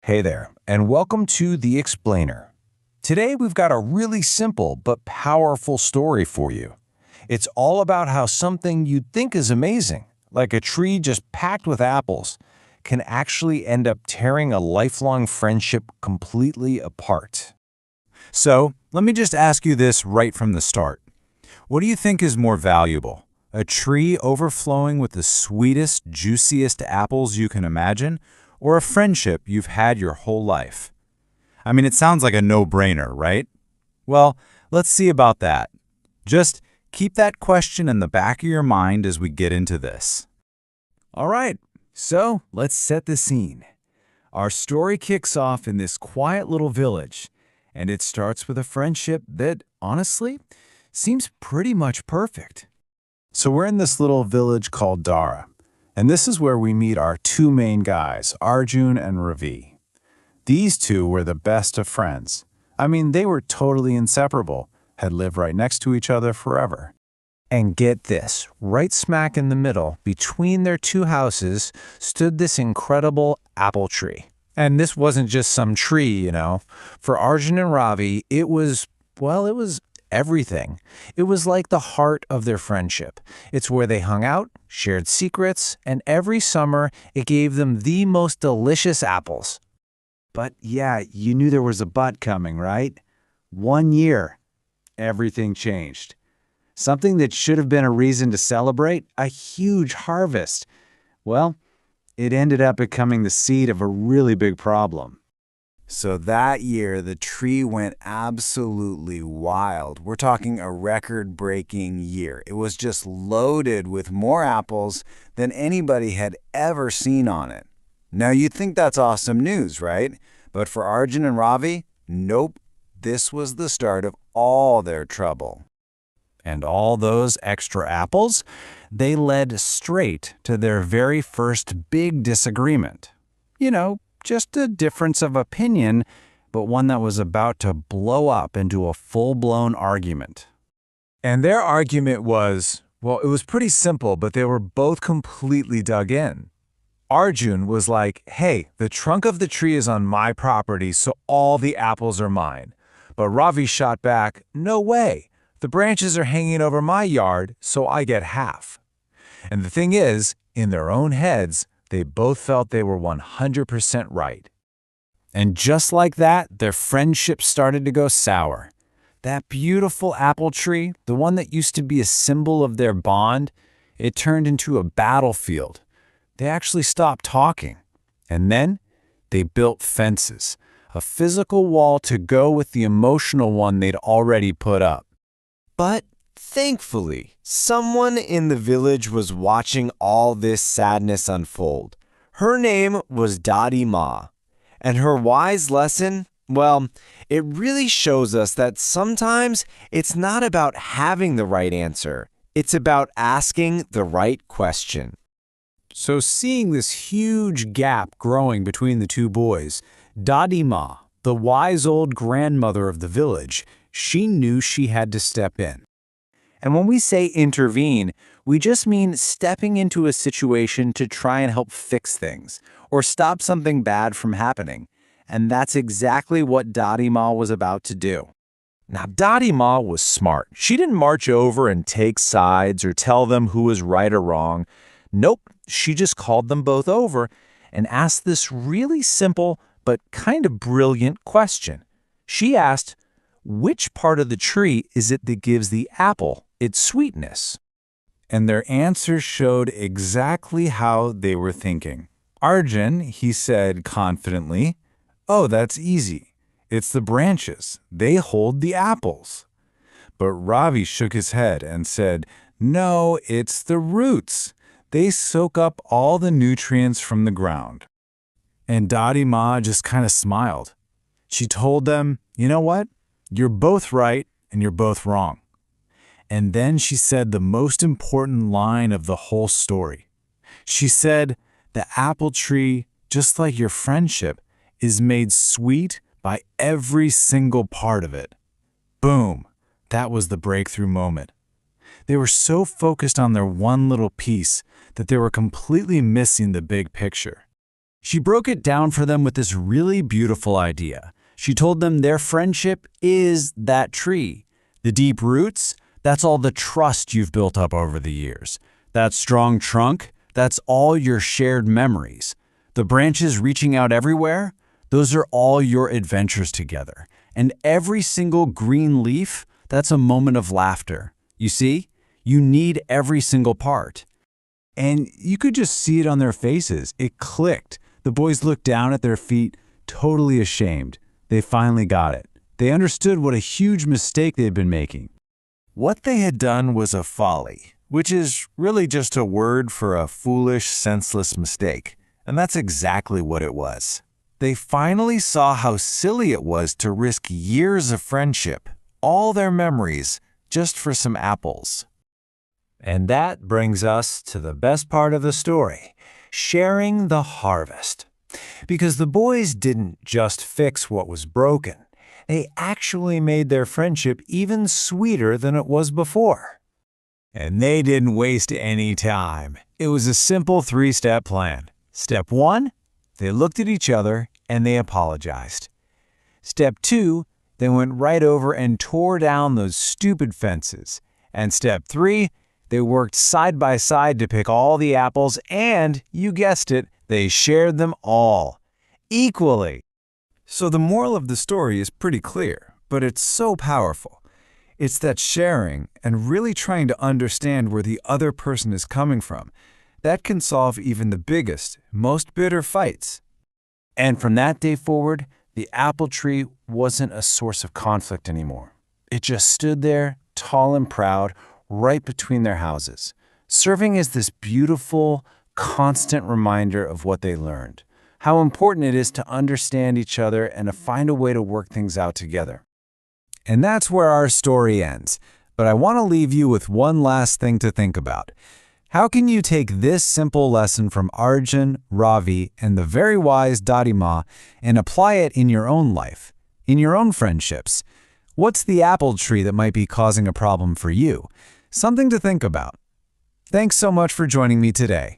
Hey there, and welcome to The Explainer. Today we've got a really simple but powerful story for you. It's all about how something you'd think is amazing, like a tree just packed with apples, can actually end up tearing a lifelong friendship completely apart. So, let me just ask you this right from the start. What do you think is more valuable? A tree overflowing with the sweetest, juiciest apples you can imagine, or a friendship you've had your whole life? I mean, it sounds like a no-brainer, right? Well, let's see about that. Just keep that question in the back of your mind as we get into this. All right, so let's set the scene. Our story kicks off in this quiet little village, and it starts with a friendship that, honestly, seems pretty much perfect. So we're in this little village called Dara, and this is where we meet our two main guys, Arjun and Ravi. These two were the best of friends. I mean, they were totally inseparable, had lived right next to each other forever. And get this, right smack in the middle, between their two houses, stood this incredible apple tree. And this wasn't just some tree, you know. For Arjun and Ravi, it was everything. It was like the heart of their friendship. It's where they hung out, shared secrets, and every summer it gave them the most delicious apples. But yeah, you knew there was a but coming, right? 1 year, everything changed. Something that should have been a reason to celebrate, a huge harvest. Well, it ended up becoming the seed of a really big problem. So that year, the tree went absolutely wild. We're talking a record-breaking year. It was just loaded with more apples than anybody had ever seen on it. Now, you'd think that's awesome news, right? But for Arjun and Ravi, nope. This was the start of all their trouble. And all those extra apples, they led straight to their very first big disagreement. You know, just a difference of opinion, but one that was about to blow up into a full-blown argument. And their argument was, well, it was pretty simple, but they were both completely dug in. Arjun was like, hey, the trunk of the tree is on my property, so all the apples are mine. But Ravi shot back, no way. The branches are hanging over my yard, so I get half. And the thing is, in their own heads, they both felt they were 100% right. And just like that, their friendship started to go sour. That beautiful apple tree, the one that used to be a symbol of their bond, it turned into a battlefield. They actually stopped talking. And then they built fences, a physical wall to go with the emotional one they'd already put up. But thankfully, someone in the village was watching all this sadness unfold. Her name was Dadi Ma, and her wise lesson, well, it really shows us that sometimes it's not about having the right answer. It's about asking the right question. So seeing this huge gap growing between the two boys, Dadi Ma, the wise old grandmother of the village, she knew she had to step in. And when we say intervene, we just mean stepping into a situation to try and help fix things or stop something bad from happening. And that's exactly what Dadi Ma was about to do. Now, Dadi Ma was smart. She didn't march over and take sides or tell them who was right or wrong. Nope, she just called them both over and asked this really simple but kind of brilliant question. She asked, which part of the tree is it that gives the apple its sweetness? And their answers showed exactly how they were thinking. Arjun, he said confidently, oh, that's easy. It's the branches. They hold the apples. But Ravi shook his head and said, no, it's the roots. They soak up all the nutrients from the ground. And Dadi Ma just kind of smiled. She told them, you know what? You're both right and you're both wrong. And then she said the most important line of the whole story. She said, the apple tree, just like your friendship, is made sweet by every single part of it. Boom! That was the breakthrough moment. They were so focused on their one little piece that they were completely missing the big picture. She broke it down for them with this really beautiful idea. She told them their friendship is that tree. The deep roots, that's all the trust you've built up over the years. That strong trunk, that's all your shared memories. The branches reaching out everywhere, those are all your adventures together. And every single green leaf, that's a moment of laughter. You see, you need every single part. And you could just see it on their faces. It clicked. The boys looked down at their feet, totally ashamed. They finally got it. They understood what a huge mistake they'd been making. What they had done was a folly, which is really just a word for a foolish, senseless mistake. And that's exactly what it was. They finally saw how silly it was to risk years of friendship, all their memories, just for some apples. And that brings us to the best part of the story, sharing the harvest. Because the boys didn't just fix what was broken, they actually made their friendship even sweeter than it was before. And they didn't waste any time. It was a simple 3-step plan. Step 1, they looked at each other and they apologized. Step 2, they went right over and tore down those stupid fences. And step 3, they worked side by side to pick all the apples and, you guessed it, they shared them all, equally. So the moral of the story is pretty clear, but it's so powerful. It's that sharing and really trying to understand where the other person is coming from, that can solve even the biggest, most bitter fights. And from that day forward, the apple tree wasn't a source of conflict anymore. It just stood there, tall and proud, right between their houses, serving as this beautiful, constant reminder of what they learned, how important it is to understand each other and to find a way to work things out together. And that's where our story ends, but I want to leave you with one last thing to think about. How can you take this simple lesson from Arjun, Ravi, and the very wise Dadi Ma and apply it in your own life, in your own friendships? What's the apple tree that might be causing a problem for you? Something to think about. Thanks so much for joining me today.